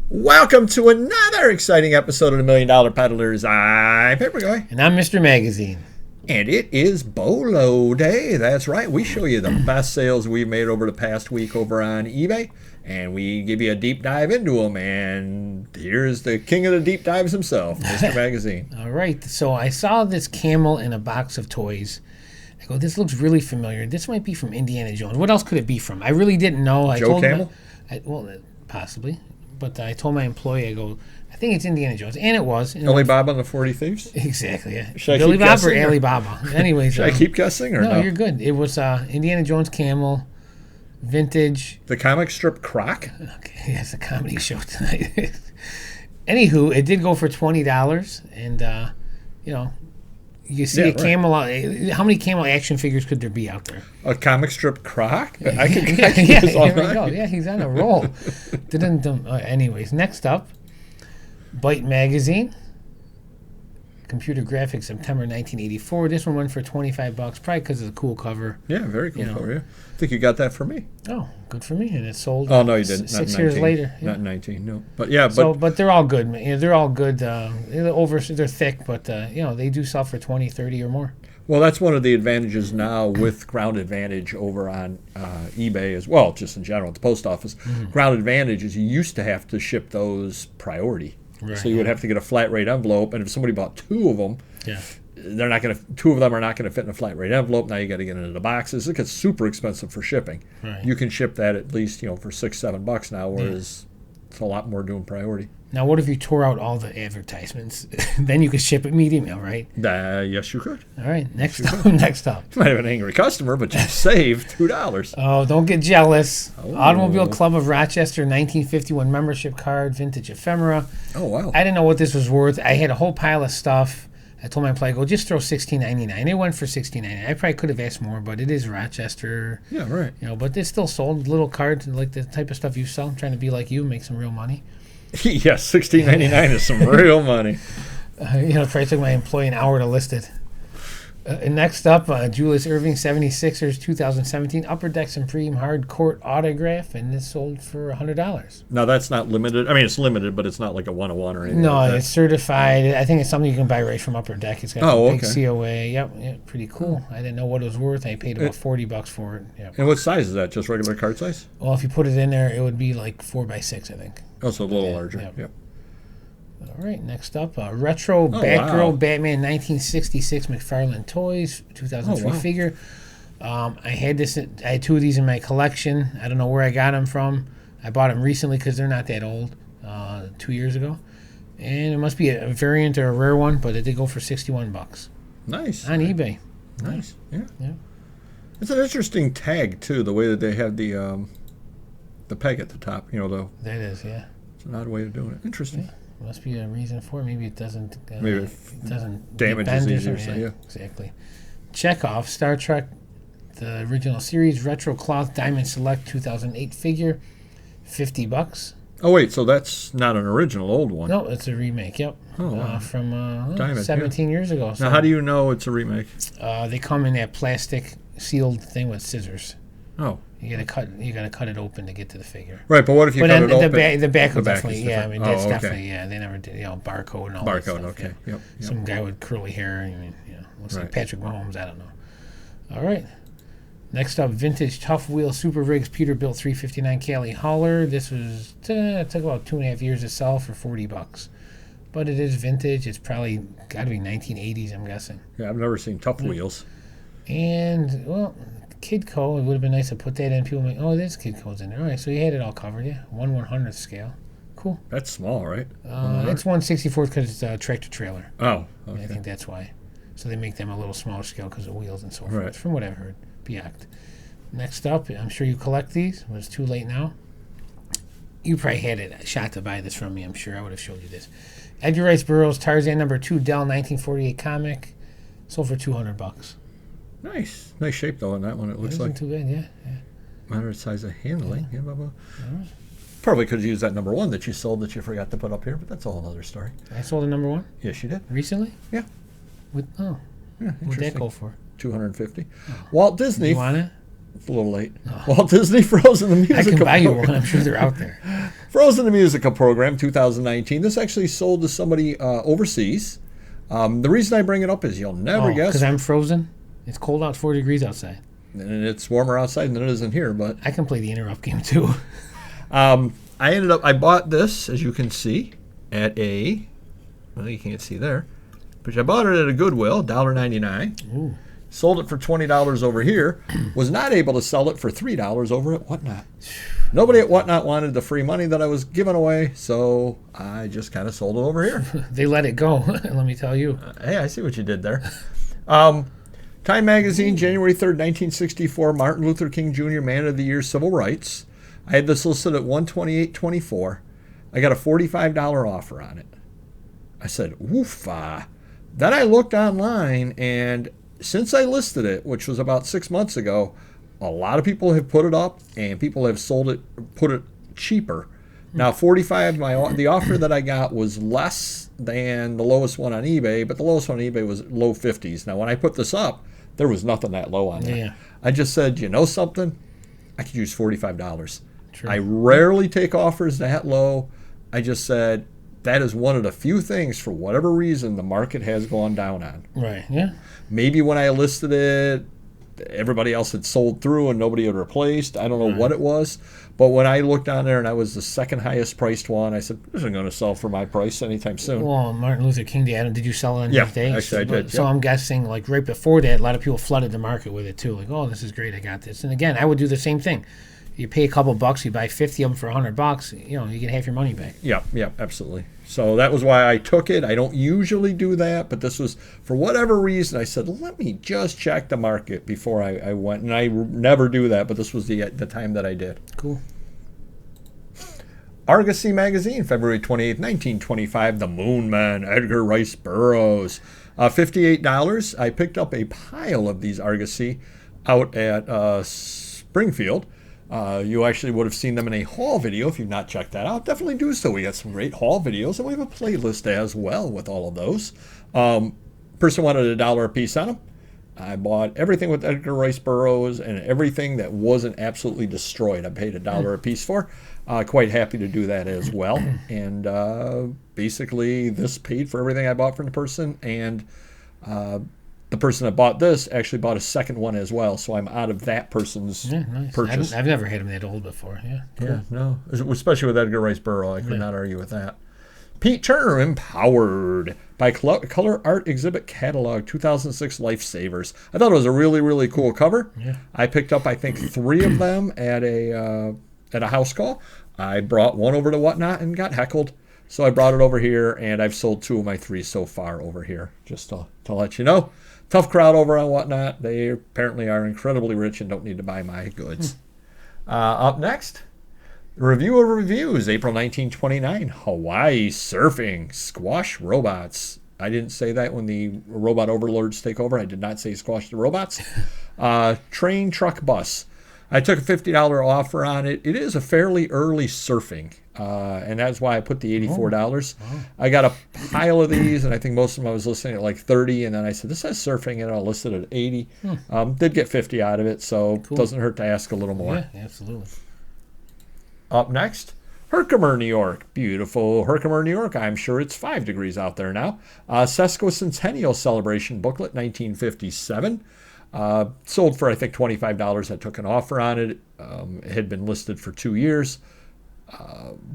Welcome to another exciting episode of the $1 Million Peddlers. I'm Paperboy. And I'm Mr. Magazine. And it is BOLO Day. That's right. We show you the best sales we've made over the past week over on eBay. And we give you a deep dive into them. And here's the king of the deep dives himself, Mr. Magazine. All right. So I saw this camel in a box of toys. I go, this looks really familiar. This might be from Indiana Jones. What else could it be from? I really didn't know. Joe Camel? Possibly. But I told my employee, I go, I think it's Indiana Jones. And it was. Ali Baba and the 40 Thieves? Exactly, yeah. Should Billy I keep Bob guessing? or Ali Baba? Anyways. Should I keep guessing or no? No, you're good. It was Indiana Jones camel, vintage. The comic strip Croc? Okay, that's a comedy show tonight. Anywho, it did go for $20. And, you see camel. How many camel action figures could there be out there? A comic strip Croc? I can Yeah, guess all here we right. go. Yeah, he's on a roll. Anyways, next up, Byte Magazine. Computer graphics, September 1984. This one went for $25, probably because of the cool cover. Yeah, very cool cover, yeah. I think you got that for me. Oh, good for me. And it sold. Oh, no, you didn't. Not 6 years later. Yeah. Not 19, no. But yeah, but they're all good. They're all good. They're thick, but they do sell for 20, 30 or more. well, that's one of the advantages now with Ground Advantage over on eBay as well, just in general, at the post office. Mm-hmm. Ground Advantage is you used to have to ship those priority. Right, so you would have to get a flat rate envelope, and if somebody bought two of them, they're not going to. Two of them are not going to fit in a flat rate envelope. Now you got to get into the boxes. It gets super expensive for shipping. Right. You can ship that at least for $6-7 now, whereas it's a lot more doing priority. Now, what if you tore out all the advertisements? Then you could ship it medium, right? Yes, you could. All right, next up. You might have an angry customer, but you saved $2. Oh, don't get jealous. Oh. Automobile Club of Rochester, 1951 membership card, vintage ephemera. Oh, wow. I didn't know what this was worth. I had a whole pile of stuff. I told my employee, go just throw $16.99. It went for $16.99. I probably could have asked more, but it is Rochester. Yeah, right. But it's still sold. Little cards, like the type of stuff you sell. I'm trying to be like you, make some real money. Yes, $16.99 is some real money. It probably took my employee an hour to list it. And next up, Julius Erving 76ers 2017 Upper Deck Supreme Hard Court Autograph, and this sold for $100. Now, that's not limited. I mean, it's limited, but it's not like a 101 or anything. No, like that. it's certified. I think it's something you can buy right from Upper Deck. It's got a big COA. Yep, pretty cool. I didn't know what it was worth. I paid about $40 for it. Yep. And what size is that? Just regular card size? Well, if you put it in there, it would be like 4x6, I think. Oh, so a little larger. Yep. All right, next up, Retro Batgirl Batman 1966 McFarlane Toys 2003 figure. I had two of these in my collection. I don't know where I got them from. I bought them recently because they're not that old, 2 years ago. And it must be a variant or a rare one, but it did go for $61. Nice. On eBay. Nice. Yeah. It's an interesting tag, too, the way that they have the peg at the top. That is, yeah. It's an odd way of doing it. Interesting. Yeah. Must be a reason for it. Maybe it doesn't. Maybe it doesn't damage is easier. So, yeah, exactly. Chekhov Star Trek, the original series, retro cloth Diamond Select 2008 figure, $50. Oh wait, so that's not an original old one? No, it's a remake. Yep. Oh, wow. From Diamond, 17 years ago. So, now, how do you know it's a remake? They come in that plastic sealed thing with scissors. Oh. You gotta cut it open to get to the figure. Right, but what if you cut it open? The back will definitely, is I mean, that's definitely, they never did, barcode and all that stuff. Barcode, okay. Yeah. Yep. Some guy with curly hair, looks like Patrick Mahomes, I don't know. All right. Next up, vintage Tough Wheel Super Rigs Peterbilt 359 Cali Hauler. This was, it took about 2.5 years to sell for $40. But it is vintage. It's probably got to be 1980s, I'm guessing. Yeah, I've never seen Tough Wheels. And, Kidco, it would have been nice to put that in. People make, there's Kidco's in there. All right, so you had it all covered, yeah. 1/100th scale. Cool. That's small, right? It's 1/64 because it's a tractor trailer. Oh, okay. I think that's why. So they make them a little smaller scale because of wheels and so forth, right. From what I've heard. Biact. Next up, I'm sure you collect these. But it's too late now. You probably had a shot to buy this from me, I'm sure. I would have showed you this. Edgar Rice Burroughs Tarzan #2 Dell 1948 comic. Sold for $200. Nice shape though on that one. It looks like. Too bad, yeah. Moderate size of handling. Yeah, blah, blah. All right. Probably could use that #1 that you sold that you forgot to put up here, but that's a whole other story. I sold a #1? Yes, you did. Recently? Yeah. Yeah, what'd that go for? $250. Walt Disney. You want it? It's a little late. Walt Disney Frozen the Musical. I can buy you one. I'm sure they're out there. Frozen the Musical Program 2019. This actually sold to somebody overseas. The reason I bring it up is you'll never guess. Because I'm frozen? It's cold out, 4 degrees outside. And it's warmer outside than it is in here. But I can play the interrupt game too. I bought this, as you can see, at a, well, you can't see there, but I bought it at a Goodwill, $1.99. Ooh. Sold it for $20 over here. Was not able to sell it for $3 over at Whatnot. Nobody at Whatnot wanted the free money that I was giving away, so I just kind of sold it over here. They let it go, let me tell you. Hey, I see what you did there. Time Magazine, January 3rd, 1964, Martin Luther King Jr., Man of the Year, Civil Rights. I had this listed at $128.24. I got a $45 offer on it. I said, woofa. Then I looked online, and since I listed it, which was about 6 months ago, a lot of people have put it up, and people have sold it, put it cheaper. Now, 45, the offer that I got was less than the lowest one on eBay, but the lowest one on eBay was low 50s. Now, when I put this up, there was nothing that low on there. Yeah. I just said, you know something? I could use $45. True. I rarely take offers that low. I just said, that is one of the few things, for whatever reason, the market has gone down on. Right, yeah. Maybe when I listed it, everybody else had sold through and nobody had replaced. I don't know what it was. But when I looked on there and I was the second highest priced one, I said, this isn't going to sell for my price anytime soon. Well, Martin Luther King Day, did you sell it on his day? Actually I did. So I'm guessing, like, right before that, a lot of people flooded the market with it, too. Like, oh, this is great, I got this. And again, I would do the same thing. You pay a couple bucks, you buy 50 of them for $100, you get half your money back. Yeah, absolutely. So that was why I took it. I don't usually do that, but this was, for whatever reason, I said, let me just check the market before I went. And I never do that, but this was the time that I did. Cool. Argosy Magazine, February 28th, 1925, The Moon Man, Edgar Rice Burroughs. $58. I picked up a pile of these Argosy out at Springfield. You actually would have seen them in a haul video. If you've not checked that out, definitely do so. We got some great haul videos, and we have a playlist as well with all of those. Person wanted $1 a piece on them. I bought everything with Edgar Rice Burroughs and everything that wasn't absolutely destroyed. I paid $1 a piece for. Quite happy to do that as well. And basically, this paid for everything I bought from the person, and the person that bought this actually bought a second one as well, so I'm out of that person's purchase. I've never had them that old before. Yeah, cool. Yeah, no, especially with Edgar Rice Burroughs, I could not argue with that. Pete Turner, Empowered, by Color Art Exhibit Catalog, 2006 Lifesavers. I thought it was a really, really cool cover. Yeah. I picked up, I think, 3 of them at a house call. I brought one over to Whatnot and got heckled, so I brought it over here, and I've sold 2 of my 3 so far over here, just to let you know. Tough crowd over on Whatnot. They apparently are incredibly rich and don't need to buy my goods. Up next, review of reviews, April 1929, Hawaii Surfing, Squash Robots. I didn't say that when the robot overlords take over. I did not say squash the robots. Train, truck, bus. I took a $50 offer on it. It is a fairly early surfing, and that's why I put the $84. I got a pile of these, and I think most of them I was listing at like 30, and then I said, this has surfing, and I'll list it at 80. Did get 50 out of it, so it doesn't hurt to ask a little more. Yeah, absolutely. Up next, Herkimer, New York. Beautiful Herkimer, New York. I'm sure it's 5 degrees out there now. Sesquicentennial Celebration Booklet, 1957. Sold for, I think, $25. I took an offer on it. It had been listed for 2 years.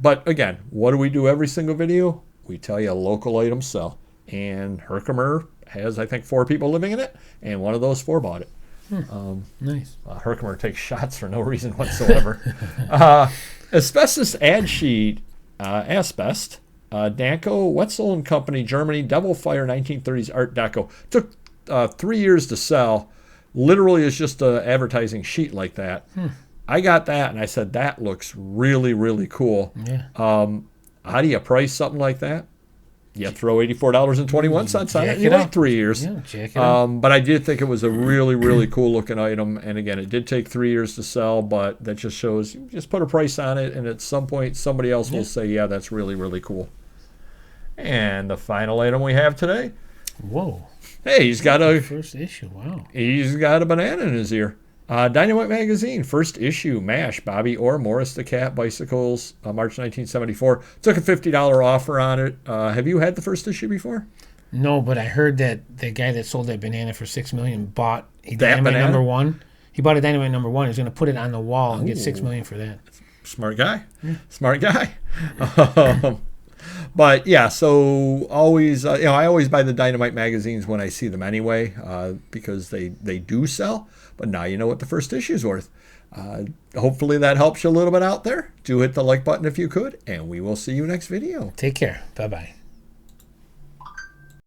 But again, what do we do every single video? We tell you local items sell. And Herkimer has, I think, 4 people living in it, and one of those 4 bought it. Nice. Herkimer takes shots for no reason whatsoever. Asbestos ad sheet, Asbest, Danko, Wetzel and Company, Germany, Devil Fire, 1930s Art Deco. Took 3 years to sell. Literally, it's just an advertising sheet like that. I got that, and I said, that looks really, really cool. Yeah. How do you price something like that? You throw $84.21 on it, and you wait 3 years. Yeah, check it out. But I did think it was a really, really cool looking item. And again, it did take 3 years to sell, but that just shows you just put a price on it, and at some point somebody else will say, yeah, that's really, really cool. And the final item we have today. Whoa. Hey, he's got a first issue. Wow. He's got a banana in his ear. Dynamite Magazine, first issue, MASH, Bobby Orr, Morris the Cat, Bicycles, March 1974. Took a $50 offer on it. Have you had the first issue before? No, but I heard that the guy that sold that banana for $6 million bought a Dynamite number one. He bought a Dynamite number one. He's going to put it on the wall and get $6 million for that. Smart guy. Yeah. Smart guy. But yeah, so always, I always buy the Dynamite magazines when I see them anyway, because they do sell. But now you know what the first issue is worth. Hopefully that helps you a little bit out there. Do hit the like button if you could, and we will see you next video. Take care. Bye-bye.